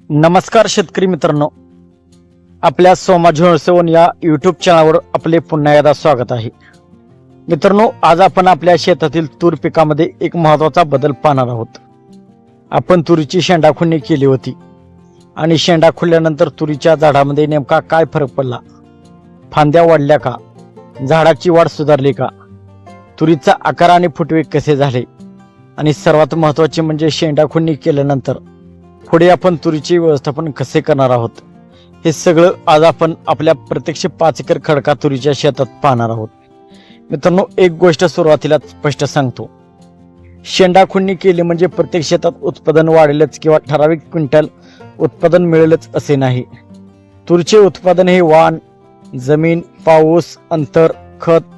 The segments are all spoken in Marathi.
नमस्कार शेतकरी मित्रांनो, आपल्या सोमा झोळसेवन या यूट्यूब चॅनलवर आपले पुन्हा एकदा स्वागत आहे. मित्रांनो, आज आपण आपल्या शेतातील तूर पिकामध्ये एक महत्त्वाचा बदल पाहणार आहोत. आपण तुरीची शेंडाखुळणी केली होती आणि शेंडा खुडल्यानंतर तुरीच्या झाडामध्ये नेमका काय फरक पडला, फांद्या वाढल्या का, झाडाची वाढ सुधारली का, तुरीचा आकार आणि फुटवे कसे झाले आणि सर्वात महत्त्वाचे म्हणजे शेंडाखुळणी केल्यानंतर पुढे आपण तुरीचे व्यवस्थापन कसे करणार आहोत, हे सगळं आज आपण आपल्या प्रत्यक्ष 5 एकर खडका तुरीच्या शेतात पाहणार आहोत. मित्रांनो, एक गोष्ट सुरुवातीला स्पष्ट सांगतो, शेंडाखुळणी केली म्हणजे प्रत्येक शेतात उत्पादन वाढेलच किंवा ठराविक क्विंटल उत्पादन मिळेलच असे नाही. तुरीचे उत्पादन हे वाण, जमीन, पाऊस, अंतर, खत,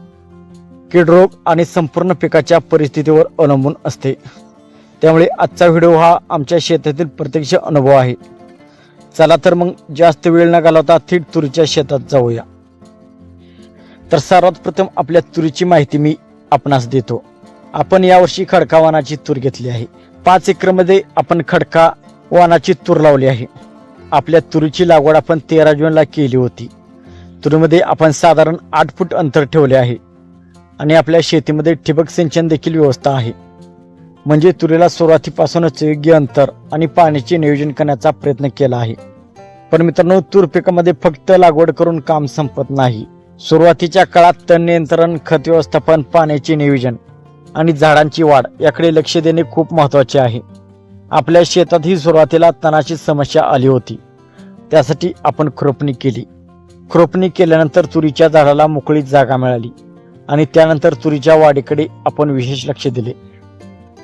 कीडरोग आणि संपूर्ण पिकाच्या परिस्थितीवर अवलंबून असते. त्यामुळे आजचा व्हिडिओ हा आमच्या शेतातील प्रत्यक्ष अनुभव आहे. चला तर मग जास्त वेळ न घालवता थेट तुरीच्या शेतात जाऊया. तर सर्वात प्रथम आपल्या तुरीची माहिती मी आपणास देतो. आपण यावर्षी खडका वाणाची तूर घेतली आहे. 5 एकरमध्ये आपण खडका वाणाची तूर लावली आहे. आपल्या तुरीची लागवड आपण 13 जूनला केली होती. तुरीमध्ये आपण साधारण 8 फूट अंतर ठेवले आहे आणि आपल्या शेतीमध्ये ठिबक सिंचन देखील व्यवस्था आहे. म्हणजे तुरीला सुरुवातीपासूनच योग्य अंतर आणि पाण्याचे नियोजन करण्याचा प्रयत्न केला आहे. पण मित्रांनो, तूर पिकामध्ये फक्त लागवड करून काम संपत नाही. सुरुवातीच्या काळात तण नियंत्रण, खत व्यवस्थापन, पाण्याचे नियोजन आणि झाडांची वाढ याकडे लक्ष देणे खूप महत्त्वाचे आहे. आपल्या शेतात ही सुरुवातीला तणाची समस्या आली होती. त्यासाठी आपण खुरपणी केली. खुरपणी केल्यानंतर तुरीच्या झाडाला मोकळी जागा मिळाली आणि त्यानंतर तुरीच्या वाढीकडे आपण विशेष लक्ष दिले.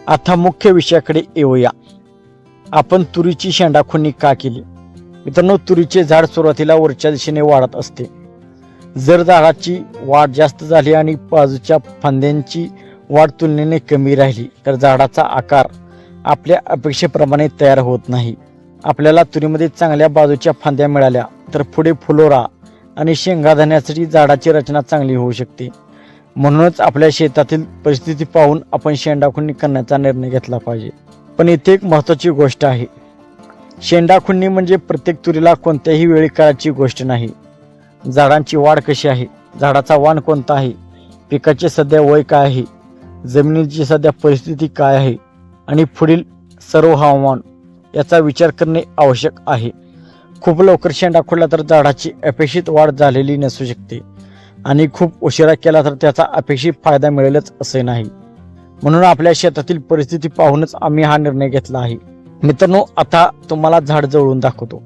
आता मुख्य विषयाकडे येऊया. आपण तुरीची शेंडाखुळणी का केली? मित्रांनो, तुरीचे झाड सुरुवातीला वरच्या दिशेने वाढत असते. जर झाडाची वाढ जास्त झाली आणि बाजूच्या फांद्यांची वाढ तुलनेने कमी राहिली तर झाडाचा आकार आपल्या अपेक्षेप्रमाणे तयार होत नाही. आपल्याला तुरीमध्ये चांगल्या बाजूच्या फांद्या मिळाल्या तर पुढे फुलोरा आणि शेंगा धरण्यासाठी झाडाची रचना चांगली होऊ शकते. म्हणूनच आपल्या शेतातील परिस्थिती पाहून आपण शेंडाखुळणी करण्याचा निर्णय घेतला पाहिजे. पण इथे एक महत्त्वाची गोष्ट आहे. शेंडाखुळणी म्हणजे प्रत्येक तुरीला कोणत्याही वेळी करायची गोष्ट नाही. झाडांची वाढ कशी आहे, झाडाचा वाण कोणता आहे, पिकाचे सध्या वय काय आहे, जमिनीची सध्या परिस्थिती काय आहे आणि पुढील सर्व हवामान याचा विचार करणे आवश्यक आहे. खूप लवकर शेंडा खुडला तर झाडाची अपेक्षित वाढ झालेली नसू शकते आणि खूप उशिरा केला तर त्याचा अपेक्षित फायदा मिळेलच असे नाही. म्हणून आपल्या शेतातील परिस्थिती पाहूनच आम्ही हा निर्णय घेतला आहे. मित्रांनो, आता तुम्हाला झाड जवळून दाखवतो.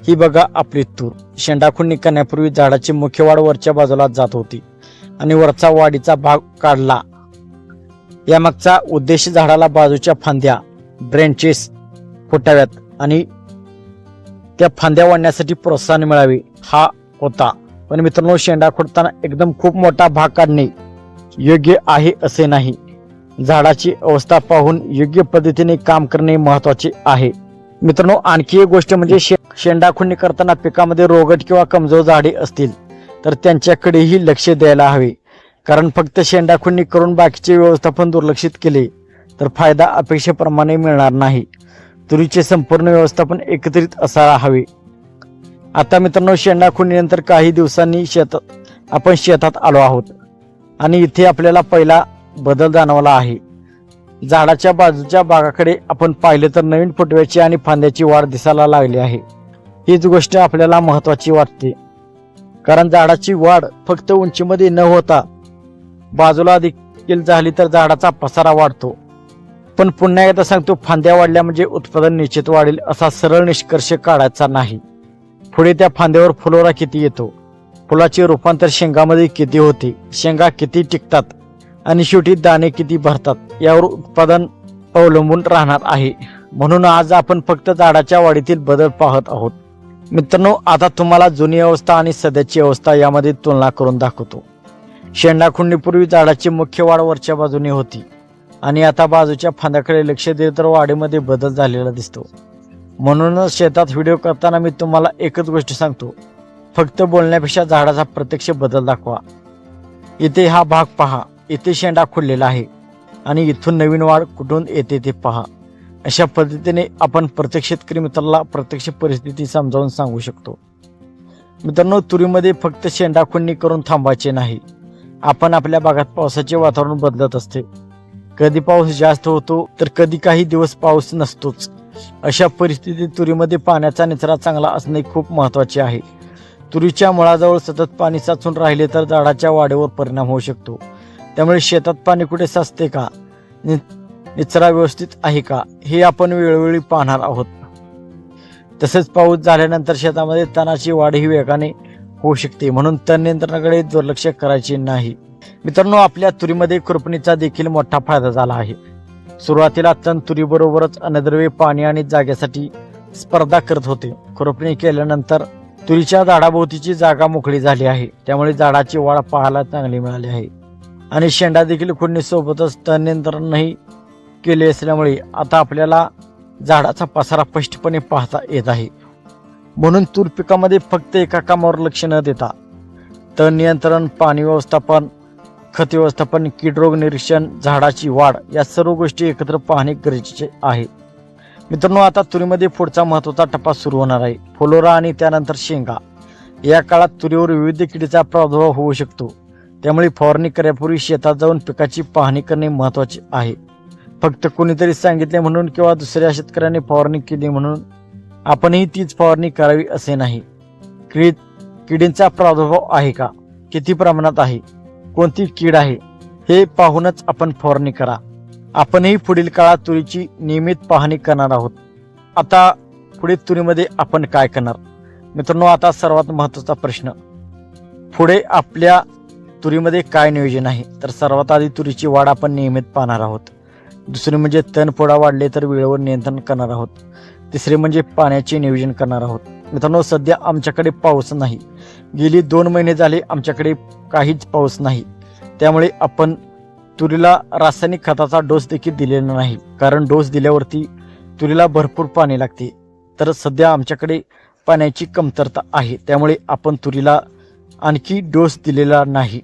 ही बघा आपली तूर. शेंडाखुळणी करण्यापूर्वी झाडाची मुख्य वाढ वरच्या बाजूला जात होती आणि वरचा वाढीचा भाग काढला. यामागचा उद्देश झाडाला बाजूच्या फांद्या, ब्रँचेस फुटाव्यात आणि त्या फांद्या वाढण्यासाठी प्रोत्साहन मिळावे हा होता. पण मित्रांनो, शेंडा खोडताना एकदम खूप मोठा भाग काढणे योग्य आहे असे नाही. झाडाची अवस्था पाहून योग्य पद्धतीने काम करणे महत्त्वाचे आहे. मित्रांनो, आणखी एक गोष्ट म्हणजे शेंडाखुळणी करताना पिकामध्ये रोगट किंवा कमजोर झाडे असतील तर त्यांच्याकडेही लक्ष द्यायला हवे. कारण फक्त शेंडाखुळणी करून बाकीचे व्यवस्थापन दुर्लक्षित केले तर फायदा अपेक्षेप्रमाणे मिळणार नाही. तुरीचे संपूर्ण व्यवस्थापन एकत्रित असायला हवे. आता मित्रांनो, शेंडाखुळणीनंतर काही दिवसांनी आपण शेतात आलो आहोत आणि इथे आपल्याला पहिला बदल जाणवला आहे. झाडाच्या बाजूच्या भागाकडे आपण पाहिले तर नवीन फुटव्याची आणि फांद्याची वाढ दिसायला लागली आहे. हीच गोष्ट आपल्याला महत्त्वाची वाटते. कारण झाडाची वाढ फक्त उंचीमध्ये न होता बाजूला देखील झाली तर झाडाचा पसारा वाढतो. पण पुन्हा एकदा सांगतो, फांद्या वाढल्या म्हणजे उत्पादन निश्चित वाढेल असा सरळ निष्कर्ष काढायचा नाही. पुढे त्या फांद्यावर फुलोरा किती येतो, फुलाचे रूपांतर शेंगामध्ये किती होते, शेंगा किती टिकतात आणि शेवटी दाणे किती भरतात यावर उत्पादन अवलंबून राहणार आहे. म्हणून आज आपण फक्त झाडाच्या वाढीतील बदल पाहत आहोत. मित्रांनो, आता तुम्हाला जुनी अवस्था आणि सध्याची अवस्था यामध्ये तुलना करून दाखवतो. शेंडाखुळणीपूर्वी झाडाची मुख्य वाढ वरच्या बाजूने होती आणि आता बाजूच्या फांद्याकडे लक्ष दिले तर वाढीमध्ये बदल झालेला दिसतो. म्हणूनच शेतात व्हिडिओ करताना मी तुम्हाला एकच गोष्ट सांगतो, फक्त बोलण्यापेक्षा झाडाचा प्रत्यक्ष बदल दाखवा. इथे हा भाग पहा, इथे शेंडा खुडलेला आहे आणि इथून नवीन वाढ कुठून येते ते पहा. अशा पद्धतीने आपण प्रत्येक शेतकरी मित्राला प्रत्यक्ष परिस्थिती समजावून सांगू शकतो. मित्रांनो, तुरीमध्ये फक्त शेंडाखुंडी करून थांबायचे नाही. आपण आपल्या भागात पावसाचे वातावरण बदलत असते. कधी पाऊस जास्त होतो तर कधी काही दिवस पाऊस नसतोच. अशा परिस्थितीत तुरीमध्ये पाण्याचा निचरा चांगला असणे खूप महत्त्वाचे आहे. तुरीच्या मुळाजवळ सतत पाणी साचून राहिले तर झाडाच्या वाढीवर परिणाम होऊ शकतो. त्यामुळे शेतात पाणी कुठे साचते का, निचरा व्यवस्थित आहे का, हे आपण वेळोवेळी पाहणार आहोत. तसेच पाऊस झाल्यानंतर शेतामध्ये तणाची वाढ ही वेगाने होऊ शकते, म्हणून तण नियंत्रणाकडे दुर्लक्ष करायचे नाही. मित्रांनो, आपल्या तुरीमध्ये खुरपणीचा देखील मोठा फायदा झाला आहे. सुरुवातीला तण तुरीबरोबरच अन्नद्रव्ये, पाणी आणि जागेसाठी स्पर्धा करत होते. खुरपणी केल्यानंतर तुरीच्या झाडाभोवतीची जागा मोकळी झाली आहे. त्यामुळे झाडाची वाढ पाहायला चांगली मिळाली आहे आणि शेंडा देखील खुडणीसोबतच तण नियंत्रणही केले असल्यामुळे आता आपल्याला झाडाचा पसारा स्पष्टपणे पाहता येत आहे. म्हणून तूर पिकामध्ये फक्त एका कामावर लक्ष न देता तण नियंत्रण, पाणी व्यवस्थापन, खत व्यवस्थापन, कीड रोग निरीक्षण, झाडाची वाढ या सर्व गोष्टी एकत्र पाहणे गरजेचे आहे. मित्रांनो, आता तुरीमध्ये पुढचा महत्त्वाचा टप्पा सुरू होणार आहे, फुलोरा आणि त्यानंतर शेंगा. या काळात तुरीवर विविध किडीचा प्रादुर्भाव होऊ शकतो. त्यामुळे फवारणी करण्यापूर्वी शेतात जाऊन पिकाची पाहणी करणे महत्त्वाचे आहे. फक्त कोणीतरी सांगितले म्हणून किंवा दुसऱ्या शेतकऱ्याने फवारणी केली म्हणून आपणही तीच फवारणी करावी असे नाही. किडींचा प्रादुर्भाव आहे का, किती प्रमाणात आहे, कोणती कीड आहे हे पाहूनच आपण फवारणी करा. आपणही पुढील काळात तुरीची नियमित पाहणी करणार आहोत. आता पुढे तुरीमध्ये आपण काय करणार? मित्रांनो, आता सर्वात महत्त्वाचा प्रश्न, पुढे आपल्या तुरीमध्ये काय नियोजन आहे? तर सर्वात आधी तुरीची वाढ आपण नियमित पाहणार आहोत. दुसरे म्हणजे तणफोडा वाढले तर वेळेवर नियंत्रण करणार आहोत. तिसरे म्हणजे पाण्याचे नियोजन करणार आहोत. मित्रांनो, सध्या आमच्याकडे पाऊस नाही. गेली 2 महिने झाले आमच्याकडे काहीच पाऊस नाही. त्यामुळे आपण तुरीला रासायनिक खताचा डोस देखील दिलेला नाही, कारण डोस दिल्यावरती तुरीला भरपूर पाणी लागते. तर सध्या आमच्याकडे पाण्याची कमतरता आहे, त्यामुळे आपण तुरीला आणखी डोस दिलेला नाही.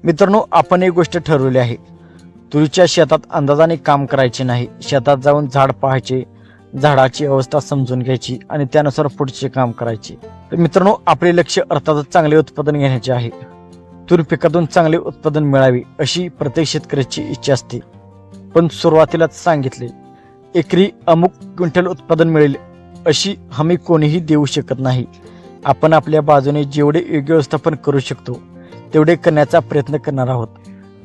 मित्रांनो, आपण एक गोष्ट ठरवली आहे, तुरीच्या शेतात अंदाजाने काम करायचे नाही. शेतात जाऊन झाड पाहायचे, झाडाची अवस्था समजून घ्यायची आणि त्यानुसार पुढचे काम करायचे. तर मित्रांनो, आपले लक्ष अर्थातच चांगले उत्पादन घेण्याचे आहे. तूर पिकातून चांगले उत्पादन मिळावे अशी प्रत्येक शेतकऱ्याची इच्छा असते. पण सुरुवातीलाच सांगितले, एकरी अमुक क्विंटल उत्पादन मिळेल अशी हमी कोणीही देऊ शकत नाही. आपण आपल्या बाजूने जेवढे योग्य व्यवस्थापन करू शकतो तेवढे करण्याचा प्रयत्न करणार आहोत.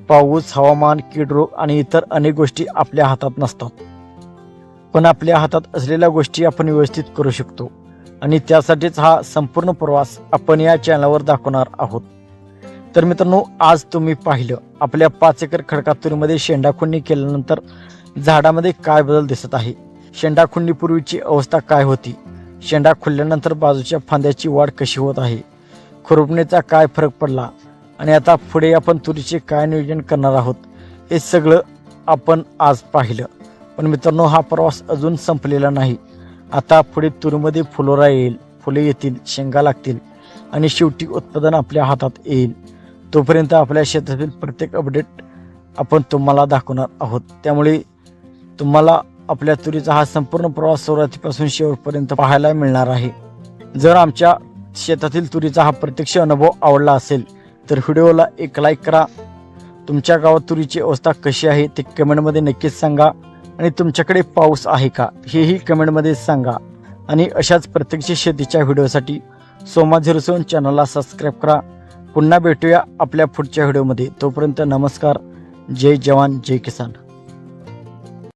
पाऊस, हवामान, कीड रोग आणि इतर अनेक गोष्टी आपल्या हातात नसतात, पण आपल्या हातात असलेल्या गोष्टी आपण व्यवस्थित करू शकतो आणि त्यासाठीच हा संपूर्ण प्रवास आपण या चॅनलवर दाखवणार आहोत. तर मित्रांनो, आज तुम्ही पाहिलं आपल्या 5 एकर खडकात तुरीमध्ये शेंडाखुंडी केल्यानंतर झाडामध्ये काय बदल दिसत आहे. शेंडाखुंडीपूर्वीची अवस्था काय होती, शेंडा खुलल्यानंतर बाजूच्या फांद्याची वाढ कशी होत आहे, खुरपणीचा काय फरक पडला आणि आता पुढे आपण तुरीचे काय नियोजन करणार आहोत, हे सगळं आपण आज पाहिलं. पण मित्रांनो, हा प्रवास अजून संपलेला नाही. आता पुढे तुरीमध्ये फुलोरा येईल, फुले येतील, शेंगा लागतील आणि शेवटी उत्पादन आपल्या हातात येईल. तोपर्यंत आपल्या शेतातील प्रत्येक अपडेट आपण तुम्हाला दाखवणार आहोत. त्यामुळे तुम्हाला आपल्या तुरीचा हा संपूर्ण प्रवास सुरुवातीपासून शेवटपर्यंत पाहायला मिळणार आहे. जर आमच्या शेतातील तुरीचा हा प्रत्यक्ष अनुभव आवडला असेल तर व्हिडिओला एक लाईक करा. तुमच्या गावात तुरीची अवस्था कशी आहे ते कमेंटमध्ये नक्कीच सांगा आणि तुमच्याकडे पाऊस आहे का हेही कमेंटमध्ये सांगा. आणि अशाच प्रत्यक्ष शेतीच्या व्हिडिओसाठी सोमा07 चॅनलला सबस्क्राईब करा. पुन्हा भेटूया आपल्या पुढच्या व्हिडिओमध्ये. तोपर्यंत नमस्कार. जय जवान, जय किसान.